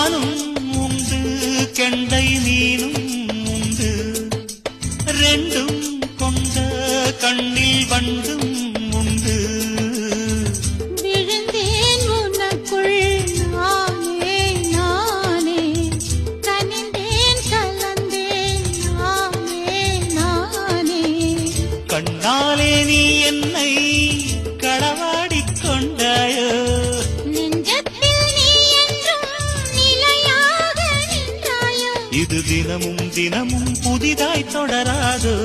நானும் உண்டு கெண்டை மீனும் உண்டு ரெண்டும் கொண்ட கண்ணில் வண்டும் உண்டு விழுந்தேன் உனக்குள் நானே நானே கனிந்தேன் கலந்தேன் நானே நானே கண்ணாலே நீ என்னை களவாடிக் கொண்டாயோ நெஞ்சத்தில் நீ என்றும் நிலையாக நின்றாயோ இது தினமும் தினமும் புதிதாய் தொடராதோ